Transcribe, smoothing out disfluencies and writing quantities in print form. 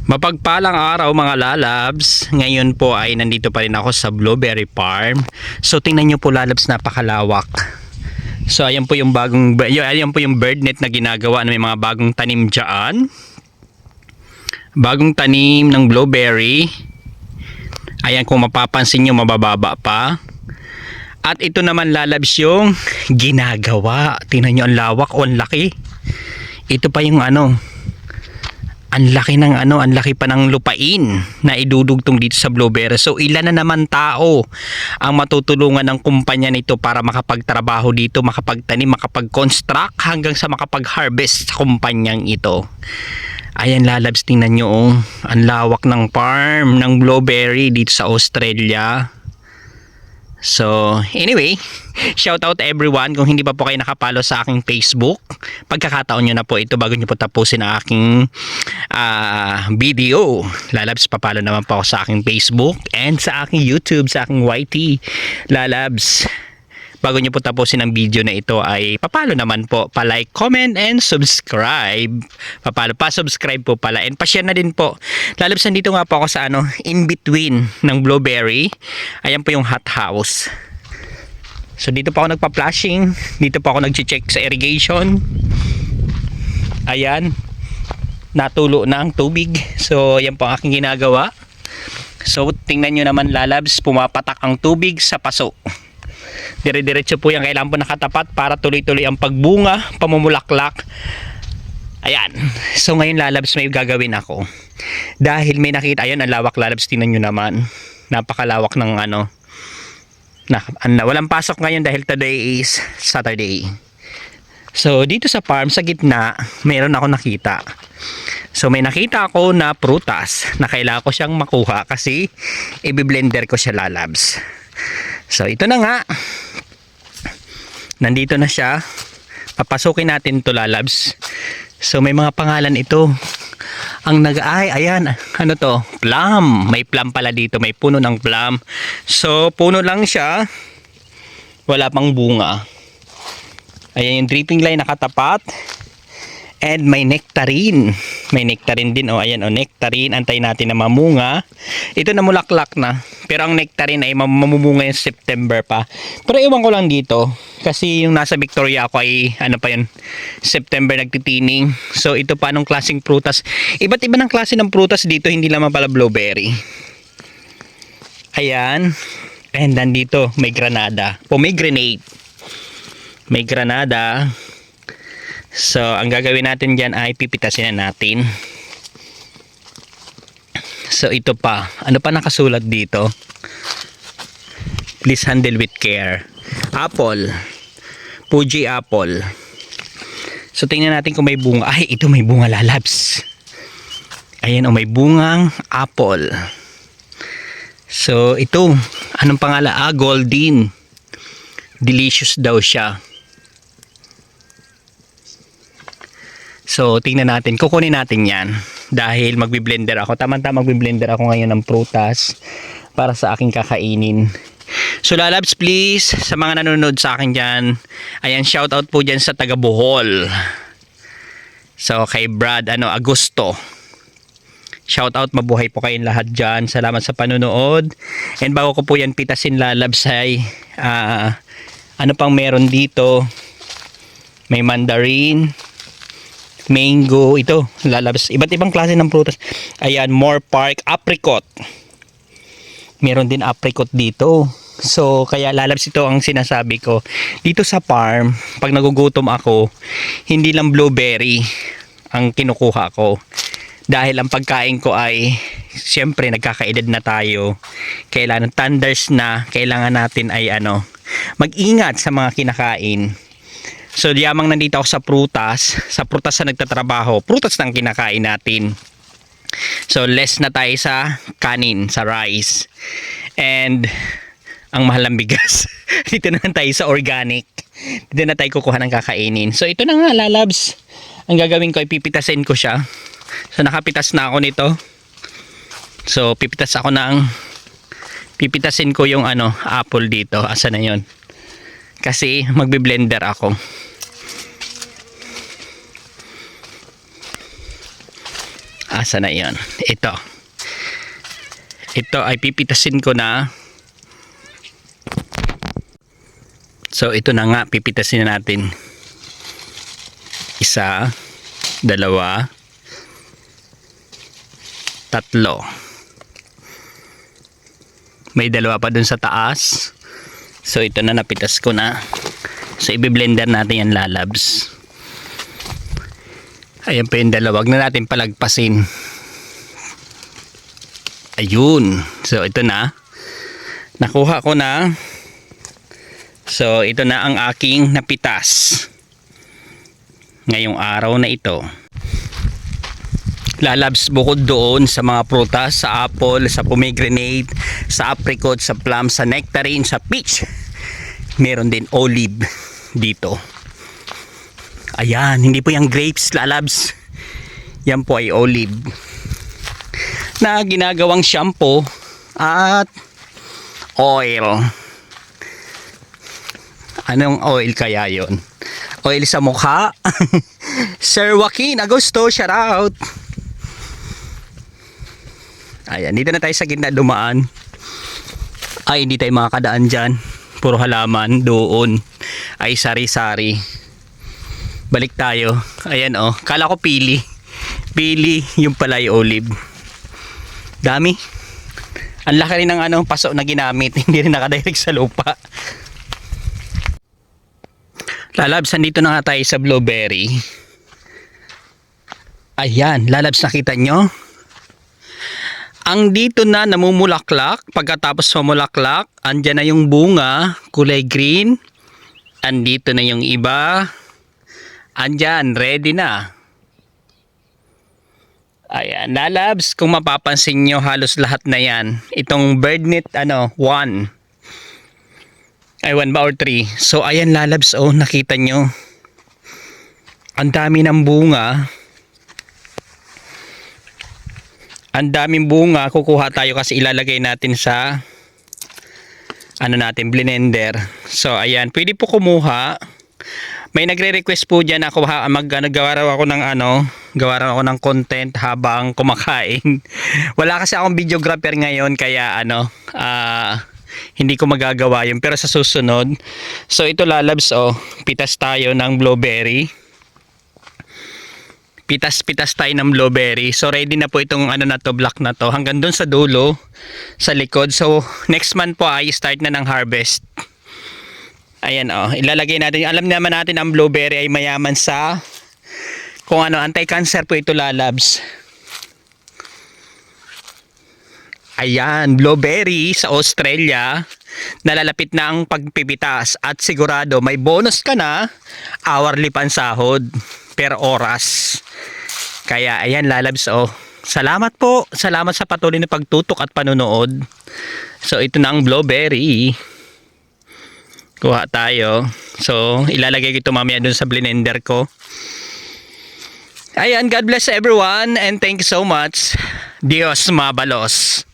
Mapagpalang araw mga lalabs. Ngayon po ay nandito pa rin ako sa blueberry farm. So tingnan nyo po lalabs, napakalawak. So ayan po yung ayan po yung bird net na ginagawa na may mga bagong tanim dyan. Bagong tanim ng blueberry. Ayan, kung mapapansin nyo, mabababa pa. At ito naman lalabs yung ginagawa. Tingnan nyo ang lawak o ang laki. Ito pa yung ang laki pa ng lupain na idudugtong dito sa blueberry. So ilan na naman tao ang matutulungan ng kumpanya nito para makapagtrabaho dito, makapagtanim, makapag-construct hanggang sa makapag-harvest sa kumpanyang ito. Ayan lalabs, tingnan nyo ang lawak ng farm ng blueberry dito sa Australia. So anyway, shout out everyone. Kung hindi pa po kayo nakapalo sa aking Facebook, pagkakataon nyo na po ito bago nyo po tapusin ang aking video. Lalabs, papalo naman po ako sa aking Facebook and sa aking YouTube, sa aking YT. Lalabs, bago nyo po tapusin ang video na ito ay papalo naman po, pa-like, comment, and subscribe. Papalo, pa-subscribe po pala and pa-share na din po. Lalabs, nandito nga po ako sa in between ng blueberry. Ayan po yung hot house. So dito po ako nagpa-flashing, dito po ako nag-check sa irrigation. Ayan, natulo na ang tubig. So ayan po ang aking ginagawa. So tingnan nyo naman lalabs, pumapatak ang tubig sa paso. Dire-diretso po yan, kailangan po nakatapat para tuloy-tuloy ang pagbunga, pamumulaklak. Ayan. So ngayon lalabs, may gagawin ako. Dahil may nakita, ayun ang lawak lalabs, tingnan nyo naman. Napakalawak ng walang pasok ngayon dahil today is Saturday. So dito sa farm, sa gitna, mayroon ako nakita. So may nakita ako na prutas na kailangan ko siyang makuha kasi i-blender ko siya lalabs. So ito na nga, nandito na siya. Papasukin natin to lalabs. So may mga pangalan ito. Ang ayan, ano to? Plum. May plum pala dito, may puno ng plum. So puno lang siya, wala pang bunga. Ayan yung dripping line nakatapat. And may nectarine. May nectarine din. Ayan nectarine. Antay natin na mamunga. Ito na mulaklak na. Pero ang nectarine ay mamumunga yung September pa. Pero iwan ko lang dito. Kasi yung nasa Victoria ako ay September nagtitining. So ito pa, anong klaseng prutas. Iba't iba ng klase ng prutas dito. Hindi lamang pala blueberry. Ayan. And nandito may granada. Pomegranate. May granada. So, ang gagawin natin dyan ay pipitasin na natin. So, ito pa. Ano pa nakasulat dito? Please handle with care. Apple. Fuji apple. So, tingnan natin kung may bunga. Ay, ito may bunga lalabs. Ayan, may bungang apple. So, ito. Anong pangalan? Golden. Delicious daw siya. So, tingnan natin. Kukunin natin yan. Dahil magbi-blender ako. Tama-tama magbi-blender ako ngayon ng prutas para sa aking kakainin. So, lalabs please, sa mga nanonood sa akin dyan. Ayan, shout out po dyan sa taga Bohol. So, kay Brad Agusto. Shout out, mabuhay po kayong lahat dyan. Salamat sa panonood. And bago ko po yan pitasin lalabs ay ano pang meron dito? May mandarin, mango, ito lalabas, iba't ibang klase ng prutas. Ayan, more park, apricot, meron din apricot dito. So kaya lalabas, ito ang sinasabi ko dito sa farm. Pag nagugutom ako, hindi lang blueberry ang kinukuha ko, dahil ang pagkain ko ay siyempre nagkakaedad na tayo, kailangan thunders na, kailangan natin ay mag-ingat sa mga kinakain. So diyamang nandito ako sa prutas na nagtatrabaho, prutas nang kinakain natin. So less na tayo sa kanin, sa rice. And ang mahal ng bigas. Dito na tayo sa organic. Dito na tayo kukuha ng kakainin. So ito na nga lalabs. Ang gagawin ko ay pipitasin ko siya. So nakapitas na ako nito. So pipitasin ko yung apple dito. Asa na yon? Kasi magbi-blender ako. Asa na yon? Ito. Ito ay pipitasin ko na. So ito na nga, pipitasin na natin. Isa, dalawa, tatlo. May dalawa pa dun sa taas. So ito na, napitas ko na. So i-blender natin yan, lalabs. Ayan pa yung dalawa. Wag na natin palagpasin. Ayun. So ito na. Nakuha ko na. So ito na ang aking napitas ngayong araw na ito. Lalabs, bukod doon sa mga prutas, sa apple, sa pomegranate, sa apricot, sa plum, sa nectarine, sa peach, meron din olive dito. Ayan, hindi po yung grapes, lalabs. Yan po ay olive na ginagawang shampoo at oil. Anong oil kaya yon? Oil sa mukha? Sir Joaquin Agosto, shout out. Ayan, dito na tayo sa gitna dumaan. Ay, hindi tayo makakadaan dyan. Puro halaman doon. Ay, sari-sari. Balik tayo. Ayan oh. Kala ko pili. Pili, yung pala yung olive. Dami. Ang laki rin ng paso na ginamit. Hindi rin nakadirect sa lupa. Lalabs, nandito na nga tayo sa blueberry. Ayan, lalabs, nakita nyo? Ang dito na namumulaklak. Pagkatapos mamulaklak, andyan na yung bunga, kulay green. Andito na yung iba. Andyan, ready na. Ayan, lalabs, kung mapapansin nyo, halos lahat na yan. Itong birdnet, 1. Ay, 1 ba or 3? So, ayan, lalabs, oh, nakita nyo. Ang dami ng bunga. Ang daming bunga. Kukuha tayo kasi ilalagay natin sa blender. So, ayan, pwede po kumuha. May nagre-request po diyan ako gawa raw ako ng content habang kumakain. Wala kasi akong videographer ngayon kaya hindi ko magagawa yun, pero sa susunod. So ito, lalabs, oh, pitas tayo ng blueberry. Pitas tayo ng blueberry. So ready na po itong block na to hanggang doon sa dulo, sa likod. So next month po ay start na ng harvest. Ayan, oh, ilalagay natin. Alam naman natin ang blueberry ay mayaman sa anti-cancer po ito, lalabs. Ayan, blueberry sa Australia. Nalalapit na ang pagpipitas at sigurado may bonus ka na, hourly pansahod per oras. Kaya ayan, lalabs, oh. Salamat po. Salamat sa patuloy na pagtutok at panonood. So ito na ang blueberry. Kuha tayo. So, ilalagay ko ito mamaya dun sa blender ko. Ayan, God bless everyone and thank you so much. Dios mabalos.